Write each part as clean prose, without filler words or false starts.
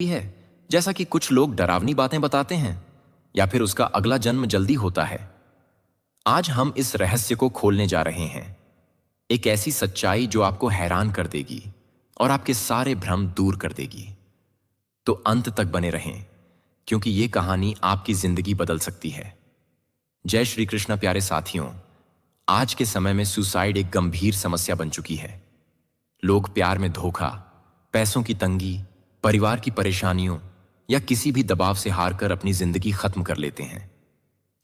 है, जैसा कि कुछ लोग डरावनी बातें बताते हैं, या फिर उसका अगला जन्म जल्दी होता है। आज हम इस रहस्य को खोलने जा रहे हैं, एक ऐसी सच्चाई जो आपको हैरान कर देगी और आपके सारे भ्रम दूर कर देगी। तो अंत तक बने रहें, क्योंकि ये कहानी आपकी जिंदगी बदल सकती है। जय श्री कृष्ण प्यारे साथियों। आज के समय में सुसाइड एक गंभीर समस्या बन चुकी है। लोग प्यार में धोखा, पैसों की तंगी, परिवार की परेशानियों या किसी भी दबाव से हारकर अपनी जिंदगी खत्म कर लेते हैं।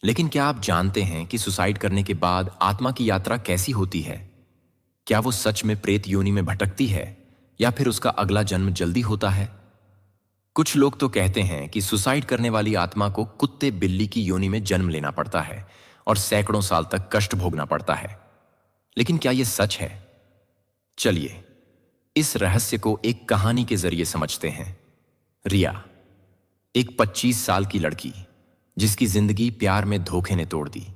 लेकिन क्या आप जानते हैं कि सुसाइड करने के बाद आत्मा की यात्रा कैसी होती है? क्या वो सच में प्रेत योनि में भटकती है या फिर उसका अगला जन्म जल्दी होता है? कुछ लोग तो कहते हैं कि सुसाइड करने वाली आत्मा को कुत्ते बिल्ली की योनि में जन्म लेना पड़ता है और सैकड़ों साल तक कष्ट भोगना पड़ता है। लेकिन क्या यह सच है? चलिए इस रहस्य को एक कहानी के जरिए समझते हैं। रिया, एक 25 साल की लड़की जिसकी जिंदगी प्यार में धोखे ने तोड़ दी।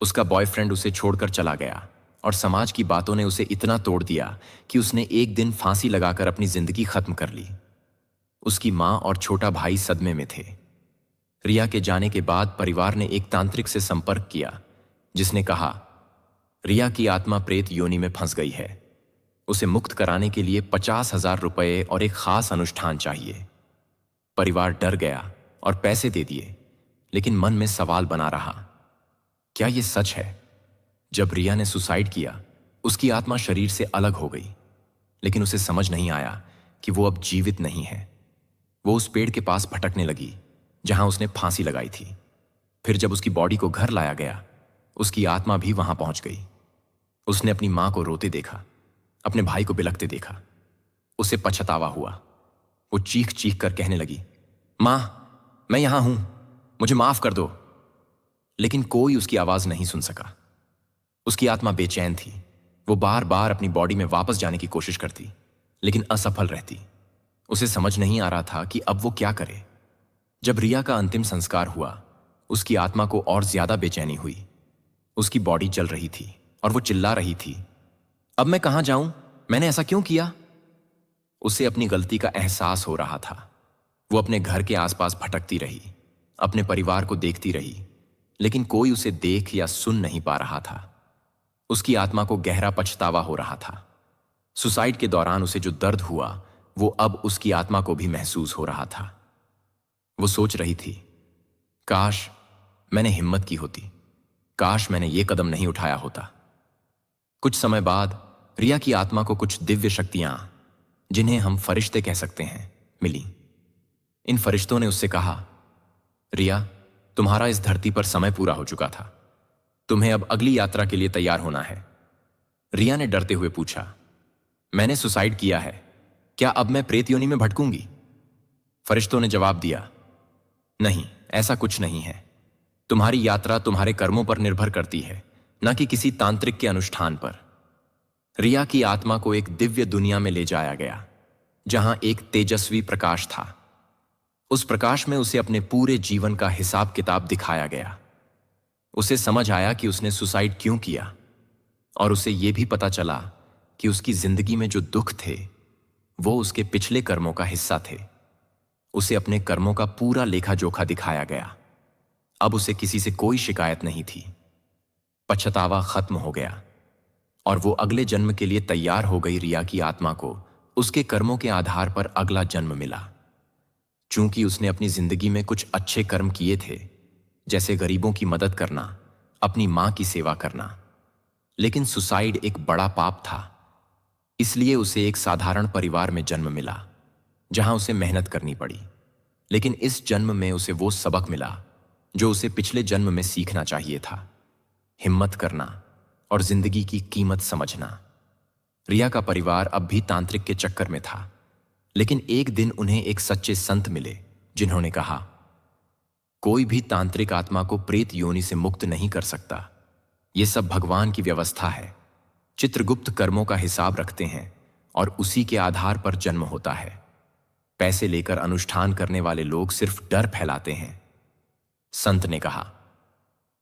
उसका बॉयफ्रेंड उसे छोड़कर चला गया और समाज की बातों ने उसे इतना तोड़ दिया कि उसने एक दिन फांसी लगाकर अपनी जिंदगी खत्म कर ली। उसकी मां और छोटा भाई सदमे में थे। रिया के जाने के बाद परिवार ने एक तांत्रिक से संपर्क किया, जिसने कहा रिया की आत्मा प्रेत योनि में फंस गई है। उसे मुक्त कराने के लिए 50,000 रुपए और एक खास अनुष्ठान चाहिए। परिवार डर गया और पैसे दे दिए, लेकिन मन में सवाल बना रहा, क्या यह सच है? जब रिया ने सुसाइड किया, उसकी आत्मा शरीर से अलग हो गई, लेकिन उसे समझ नहीं आया कि वो अब जीवित नहीं है। वो उस पेड़ के पास भटकने लगी जहां उसने फांसी लगाई थी। फिर जब उसकी बॉडी को घर लाया गया, उसकी आत्मा भी वहां पहुंच गई। उसने अपनी मां को रोते देखा, अपने भाई को बिलखते देखा। उसे पछतावा हुआ। वो चीख चीख कर कहने लगी, मां, मैं यहां हूं, मुझे माफ कर दो। लेकिन कोई उसकी आवाज नहीं सुन सका। उसकी आत्मा बेचैन थी। वो बार बार अपनी बॉडी में वापस जाने की कोशिश करती, लेकिन असफल रहती। उसे समझ नहीं आ रहा था कि अब वो क्या करे। जब रिया का अंतिम संस्कार हुआ, उसकी आत्मा को और ज्यादा बेचैनी हुई। उसकी बॉडी जल रही थी और वो चिल्ला रही थी, अब मैं कहां जाऊं? मैंने ऐसा क्यों किया? उसे अपनी गलती का एहसास हो रहा था। वो अपने घर के आसपास भटकती रही, अपने परिवार को देखती रही, लेकिन कोई उसे देख या सुन नहीं पा रहा था। उसकी आत्मा को गहरा पछतावा हो रहा था। सुसाइड के दौरान उसे जो दर्द हुआ, वो अब उसकी आत्मा को भी महसूस हो रहा था। वो सोच रही थी, काश मैंने हिम्मत की होती, काश मैंने ये कदम नहीं उठाया होता। कुछ समय बाद रिया की आत्मा को कुछ दिव्य शक्तियां, जिन्हें हम फरिश्ते कह सकते हैं, मिली। इन फरिश्तों ने उससे कहा, रिया, तुम्हारा इस धरती पर समय पूरा हो चुका था। तुम्हें अब अगली यात्रा के लिए तैयार होना है। रिया ने डरते हुए पूछा, मैंने सुसाइड किया है, क्या अब मैं प्रेत योनि में भटकूंगी? फरिश्तों ने जवाब दिया, नहीं, ऐसा कुछ नहीं है। तुम्हारी यात्रा तुम्हारे कर्मों पर निर्भर करती है, न कि किसी तांत्रिक के अनुष्ठान पर। रिया की आत्मा को एक दिव्य दुनिया में ले जाया गया, जहां एक तेजस्वी प्रकाश था। उस प्रकाश में उसे अपने पूरे जीवन का हिसाब किताब दिखाया गया। उसे समझ आया कि उसने सुसाइड क्यों किया, और उसे यह भी पता चला कि उसकी जिंदगी में जो दुख थे, वो उसके पिछले कर्मों का हिस्सा थे। उसे अपने कर्मों का पूरा लेखा जोखा दिखाया गया। अब उसे किसी से कोई शिकायत नहीं थी। पछतावा खत्म हो गया और वो अगले जन्म के लिए तैयार हो गई। रिया की आत्मा को उसके कर्मों के आधार पर अगला जन्म मिला। चूंकि उसने अपनी जिंदगी में कुछ अच्छे कर्म किए थे, जैसे गरीबों की मदद करना, अपनी मां की सेवा करना, लेकिन सुसाइड एक बड़ा पाप था। इसलिए उसे एक साधारण परिवार में जन्म मिला, जहां उसे मेहनत करनी पड़ी। लेकिन इस जन्म में उसे वो सबक मिला जो उसे पिछले जन्म में सीखना चाहिए था, हिम्मत करना और जिंदगी की कीमत समझना। रिया का परिवार अब भी तांत्रिक के चक्कर में था, लेकिन एक दिन उन्हें एक सच्चे संत मिले, जिन्होंने कहा, कोई भी तांत्रिक आत्मा को प्रेत योनि से मुक्त नहीं कर सकता। यह सब भगवान की व्यवस्था है। चित्रगुप्त कर्मों का हिसाब रखते हैं और उसी के आधार पर जन्म होता है। पैसे लेकर अनुष्ठान करने वाले लोग सिर्फ डर फैलाते हैं। संत ने कहा,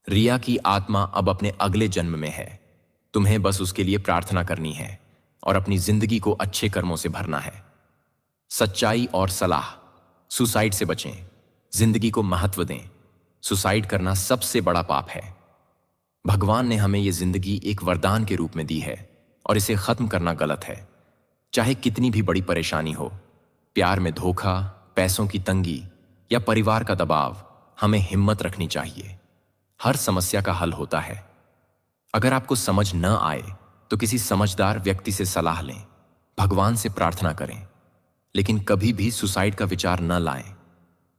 रिया की आत्मा अब अपने अगले जन्म में है। तुम्हें बस उसके लिए प्रार्थना करनी है और अपनी जिंदगी को अच्छे कर्मों से भरना है। सच्चाई और सलाह सुसाइड से बचें, जिंदगी को महत्व दें। सुसाइड करना सबसे बड़ा पाप है। भगवान ने हमें यह जिंदगी एक वरदान के रूप में दी है और इसे खत्म करना गलत है। चाहे कितनी भी बड़ी परेशानी हो, प्यार में धोखा, पैसों की तंगी या परिवार का दबाव, हमें हिम्मत रखनी चाहिए। हर समस्या का हल होता है। अगर आपको समझ न आए तो किसी समझदार व्यक्ति से सलाह लें, भगवान से प्रार्थना करें, लेकिन कभी भी सुसाइड का विचार न लाएं।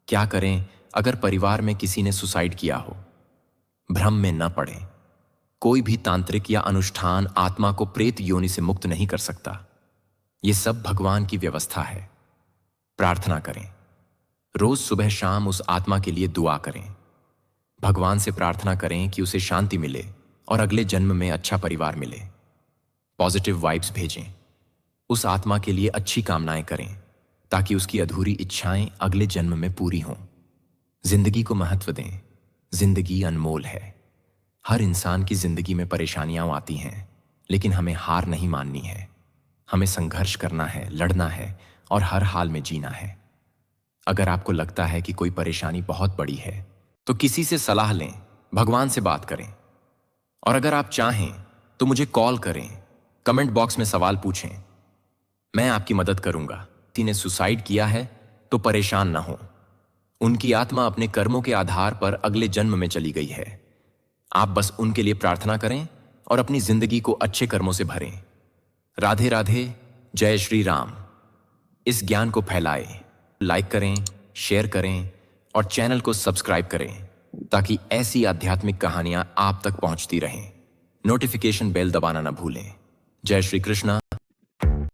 क्या करें अगर परिवार में किसी ने सुसाइड किया हो? भ्रम में न पड़ें। कोई भी तांत्रिक या अनुष्ठान आत्मा को प्रेत योनि से मुक्त नहीं कर सकता। यह सब भगवान की व्यवस्था है। प्रार्थना करें। रोज सुबह शाम उस आत्मा के लिए दुआ करें। भगवान से प्रार्थना करें कि उसे शांति मिले और अगले जन्म में अच्छा परिवार मिले। पॉजिटिव वाइब्स भेजें। उस आत्मा के लिए अच्छी कामनाएं करें ताकि उसकी अधूरी इच्छाएं अगले जन्म में पूरी हों। जिंदगी को महत्व दें। जिंदगी अनमोल है। हर इंसान की जिंदगी में परेशानियां आती हैं, लेकिन हमें हार नहीं माननी है। हमें संघर्ष करना है, लड़ना है और हर हाल में जीना है। अगर आपको लगता है कि कोई परेशानी बहुत बड़ी है तो किसी से सलाह लें, भगवान से बात करें। और अगर आप चाहें तो मुझे कॉल करें, कमेंट बॉक्स में सवाल पूछें, मैं आपकी मदद करूंगा। किसी ने सुसाइड किया है तो परेशान ना हो। उनकी आत्मा अपने कर्मों के आधार पर अगले जन्म में चली गई है। आप बस उनके लिए प्रार्थना करें और अपनी जिंदगी को अच्छे कर्मों से भरें। राधे राधे, जय श्री राम। इस ज्ञान को फैलाएं, लाइक करें, शेयर करें और चैनल को सब्सक्राइब करें ताकि ऐसी आध्यात्मिक कहानियां आप तक पहुंचती रहें। नोटिफिकेशन बेल दबाना न भूलें। जय श्री कृष्णा।